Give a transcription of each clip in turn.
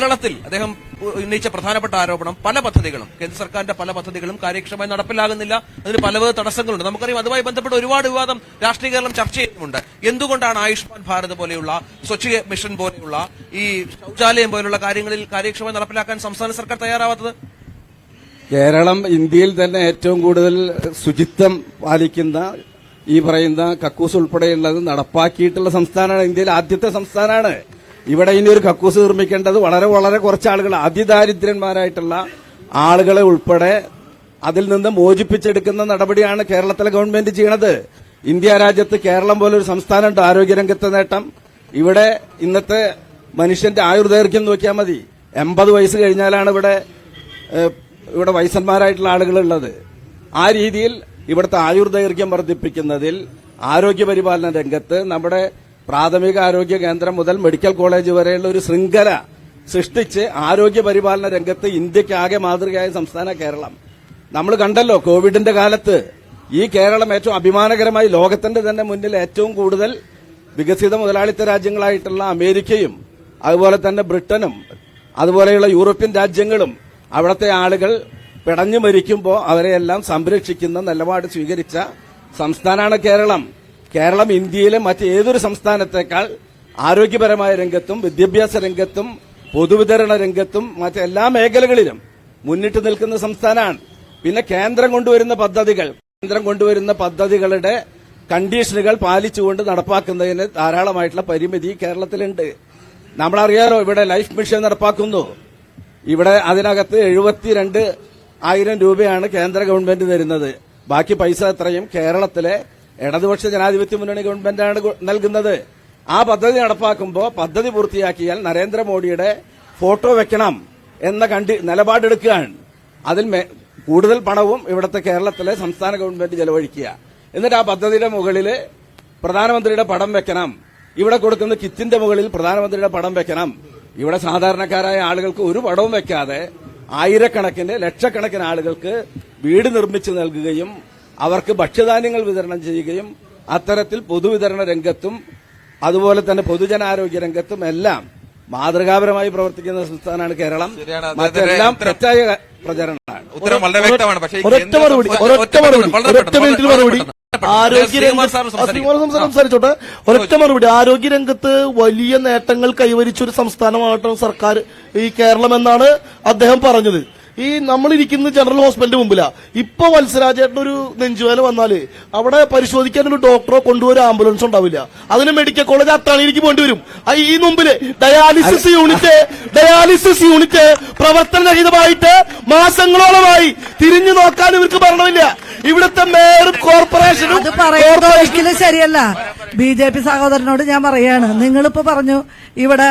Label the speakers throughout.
Speaker 1: കേരളത്തിൽ അദ്ദേഹം ഉന്നയിച്ച പ്രധാനപ്പെട്ട ആരോപണം പല പദ്ധതികളും കേന്ദ്ര സർക്കാരിന്റെ പല പദ്ധതികളും കാര്യക്ഷമമായി നടപ്പിലാകുന്നില്ല. അതിന് പല തടസ്സങ്ങളുണ്ട്. നമുക്കറിയാം അതുമായി ബന്ധപ്പെട്ട് ഒരുപാട് വിവാദം രാഷ്ട്രീയ കേരളം ചർച്ച ചെയ്യുന്നുണ്ട്. എന്തുകൊണ്ടാണ് ആയുഷ്മാൻ ഭാരത് പോലെയുള്ള സ്വച്ഛ് മിഷൻ പോലെയുള്ള ഈ ശൌചാലയം പോലുള്ള കാര്യങ്ങളിൽ കാര്യക്ഷമമായി നടപ്പിലാക്കാൻ സംസ്ഥാന സർക്കാർ തയ്യാറാവാത്തത്?
Speaker 2: കേരളം ഇന്ത്യയിൽ തന്നെ ഏറ്റവും കൂടുതൽ ശുചിത്വം പാലിക്കുന്ന ഈ പറയുന്ന കക്കൂസ് ഉൾപ്പെടെയുള്ളത് നടപ്പാക്കിയിട്ടുള്ള സംസ്ഥാനമാണ്. ഇന്ത്യയിലെ ആദ്യത്തെ സംസ്ഥാനമാണ്. ഇവിടെ ഇനി ഒരു കക്കൂസ് നിർമ്മിക്കേണ്ടത് വളരെ വളരെ കുറച്ച് ആളുകൾ, അതിദാരിദ്ര്യന്മാരായിട്ടുള്ള ആളുകളെ ഉൾപ്പെടെ അതിൽ നിന്ന് മോചിപ്പിച്ചെടുക്കുന്ന നടപടിയാണ് കേരളത്തിലെ ഗവൺമെന്റ് ചെയ്യണത്. ഇന്ത്യ രാജ്യത്ത് കേരളം പോലൊരു സംസ്ഥാനമുണ്ട് ആരോഗ്യരംഗത്തെ നേട്ടം. ഇവിടെ ഇന്നത്തെ മനുഷ്യന്റെ ആയുർദൈർഘ്യം നോക്കിയാൽ മതി. 80 വയസ്സ് കഴിഞ്ഞാലാണ് ഇവിടെ വയസ്സന്മാരായിട്ടുള്ള ആളുകളുള്ളത്. ആ രീതിയിൽ ഇവിടുത്തെ ആയുർദൈർഘ്യം വർദ്ധിപ്പിക്കുന്നതിൽ ആരോഗ്യപരിപാലന രംഗത്ത് നമ്മുടെ പ്രാഥമിക ആരോഗ്യ കേന്ദ്രം മുതൽ മെഡിക്കൽ കോളേജ് വരെയുള്ള ഒരു ശൃംഖല സൃഷ്ടിച്ച് ആരോഗ്യപരിപാലന രംഗത്ത് ഇന്ത്യക്കാകെ മാതൃകയായ സംസ്ഥാന കേരളം. നമ്മൾ കണ്ടല്ലോ കോവിഡിന്റെ കാലത്ത് ഈ കേരളം ഏറ്റവും അഭിമാനകരമായി ലോകത്തിന്റെ തന്നെ മുന്നിൽ ഏറ്റവും കൂടുതൽ വികസിത മുതലാളിത്ത രാജ്യങ്ങളായിട്ടുള്ള അമേരിക്കയും അതുപോലെ തന്നെ ബ്രിട്ടനും അതുപോലെയുള്ള യൂറോപ്യൻ രാജ്യങ്ങളും അവിടുത്തെ ആളുകൾ പിടഞ്ഞു മരിക്കുമ്പോൾ അവരെയെല്ലാം സംരക്ഷിക്കുന്ന നിലപാട് സ്വീകരിച്ച സംസ്ഥാനമാണ് കേരളം. കേരളം ഇന്ത്യയിലെ മറ്റേതൊരു സംസ്ഥാനത്തേക്കാൾ ആരോഗ്യപരമായ രംഗത്തും വിദ്യാഭ്യാസ രംഗത്തും പൊതുവിതരണ രംഗത്തും മറ്റെല്ലാ മേഖലകളിലും മുന്നിട്ട് നിൽക്കുന്ന സംസ്ഥാനമാണ്. പിന്നെ കേന്ദ്രം കൊണ്ടുവരുന്ന പദ്ധതികളുടെ കണ്ടീഷനുകൾ പാലിച്ചുകൊണ്ട് നടപ്പാക്കുന്നതിന് ധാരാളമായിട്ടുള്ള പരിമിതി കേരളത്തിലുണ്ട്. നമ്മളറിയാലോ, ഇവിടെ ലൈഫ് മിഷൻ നടപ്പാക്കുന്നു. ഇവിടെ അതിനകത്ത് 72,000 രൂപയാണ് കേന്ദ്ര ഗവൺമെന്റ് തരുന്നത്. ബാക്കി പൈസ എത്രയും കേരളത്തിലെ ഇടതുപക്ഷ ജനാധിപത്യ മുന്നണി ഗവൺമെന്റാണ് നൽകുന്നത്. ആ പദ്ധതി നടപ്പാക്കുമ്പോൾ പദ്ധതി പൂർത്തിയാക്കിയാൽ നരേന്ദ്രമോദിയുടെ ഫോട്ടോ വെക്കണം എന്ന നിലപാടെടുക്കുകയാണ്. അതിൽ കൂടുതൽ പണവും ഇവിടുത്തെ കേരളത്തിലെ സംസ്ഥാന ഗവൺമെന്റ് ചെലവഴിക്കുക. എന്നിട്ട് ആ പദ്ധതിയുടെ മുകളിൽ പ്രധാനമന്ത്രിയുടെ പടം വെക്കണം. ഇവിടെ കൊടുക്കുന്ന കിറ്റിന്റെ മുകളിൽ പ്രധാനമന്ത്രിയുടെ പടം വെക്കണം. ഇവിടെ സാധാരണക്കാരായ ആളുകൾക്ക് ഒരു പടവും വെക്കാതെ ആയിരക്കണക്കിന് ലക്ഷക്കണക്കിന് ആളുകൾക്ക് വീട് നിർമ്മിച്ചു നൽകുകയും അവർക്ക് ഭക്ഷ്യധാന്യങ്ങൾ വിതരണം ചെയ്യുകയും അത്തരത്തിൽ പൊതുവിതരണ രംഗത്തും അതുപോലെ തന്നെ പൊതുജനാരോഗ്യ രംഗത്തും എല്ലാം മാതൃകാപരമായി പ്രവർത്തിക്കുന്ന സംസ്ഥാനമാണ് കേരളം. മറ്റെല്ലാം തെറ്റായ പ്രചരണമാണ്.
Speaker 1: ഉത്തരം വളരെ വ്യക്തമാണ്. പക്ഷേ
Speaker 3: സംസാരിച്ചോട്ടെ. ഒരൊറ്റ മറുപടി. ആരോഗ്യരംഗത്ത് വലിയ നേട്ടങ്ങൾ കൈവരിച്ച ഒരു സംസ്ഥാനമായിട്ടാണ് സർക്കാർ ഈ കേരളം എന്നാണ് അദ്ദേഹം പറഞ്ഞത്. ഈ നമ്മളിരിക്കുന്ന ജനറൽ ഹോസ്പിറ്റലിന്റെ മുമ്പിലാ. ഇപ്പൊ വത്സരാജേട്ടനൊരു നെഞ്ചുവേല വന്നാല് അവിടെ പരിശോധിക്കാൻ ഒരു ഡോക്ടറോ കൊണ്ടുപോയി ആംബുലൻസ് ഉണ്ടാവില്ല. അതിന് മെഡിക്കൽ കോളേജ് അത്താണിയിലേക്ക് പോകേണ്ടി വരും. ഈ മുമ്പില് ഡയാലിസിസ് യൂണിറ്റ് പ്രവർത്തനരഹിതമായിട്ട് മാസങ്ങളോളമായി തിരിഞ്ഞു നോക്കാൻ ഇവർക്ക് ഭരണമില്ല. ഇവിടുത്തെ മേയറും കോർപ്പറേഷനും
Speaker 4: ഒരിക്കലും ശരിയല്ല. BJP സഹോദരനോട് ഞാൻ പറയാണ്, നിങ്ങളിപ്പോ പറഞ്ഞു ഇവിടെ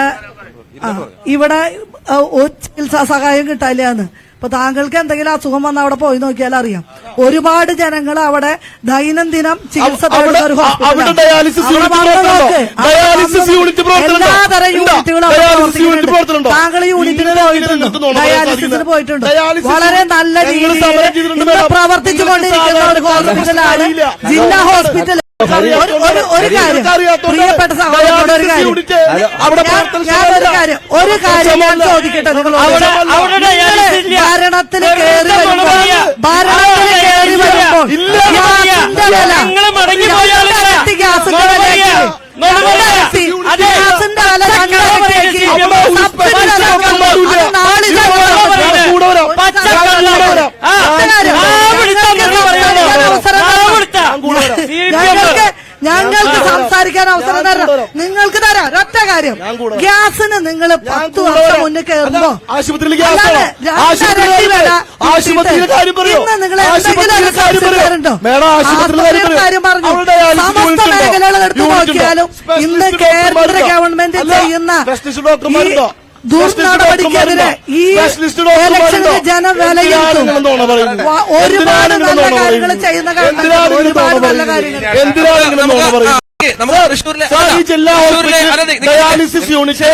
Speaker 4: ചികിത്സാ സഹായം കിട്ടാനില്ലാന്ന്. ഇപ്പൊ താങ്കൾക്ക് എന്തെങ്കിലും അസുഖം വന്നാൽ അവിടെ പോയി നോക്കിയാൽ അറിയാം. ഒരുപാട് ജനങ്ങൾ അവിടെ ദൈനംദിനം ചികിത്സ എല്ലാതരം യൂണിറ്റുകളും താങ്കൾ യൂണിറ്റിന് പോയിട്ടുണ്ടോ? ഡയാലിസിസിന് പോയിട്ടുണ്ട്. വളരെ നല്ല രീതിയിൽ പ്രവർത്തിച്ചുകൊണ്ടിരിക്കുന്ന ഒരു ഹോസ്പിറ്റലാണ് ജില്ലാ ഹോസ്പിറ്റൽ. ഒരു കാര്യം പ്രിയപ്പെട്ട സഹോദരനോട് ഒരു കാര്യം ഞാൻ ചോദിക്കട്ടെ. ഭരണത്തിൽ കയറി വരുമ്പോൾ ഗ്യാസിന്റെ വില ഞങ്ങൾക്ക് സംസാരിക്കാൻ അവസരം തരാം. നിങ്ങൾക്ക് തരാം. ഒറ്റ കാര്യം, ഗ്യാസിന് നിങ്ങൾ 10 വർഷം മുന്നേ കയറുമ്പോ ഇന്ന് നിങ്ങൾ എന്തെങ്കിലും കാര്യം പറഞ്ഞു. സമസ്ത മേഖലകൾ എടുത്തു നോക്കിയാലും ഇന്ന് കേന്ദ്ര ഗവൺമെന്റ് ചെയ്യുന്ന ദുർനടപടിക്കെതിരെ ഈ ഇലക്ഷനിൽ ജനം വിലയിരുത്തും. ഒരുപാട് നല്ല കാര്യങ്ങൾ ചെയ്യുന്ന ഒരുപാട് നല്ല കാര്യങ്ങൾ.
Speaker 3: ഡയാലിസിസ് യൂണിറ്റ്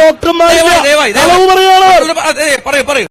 Speaker 3: ഡോക്ടർമാർ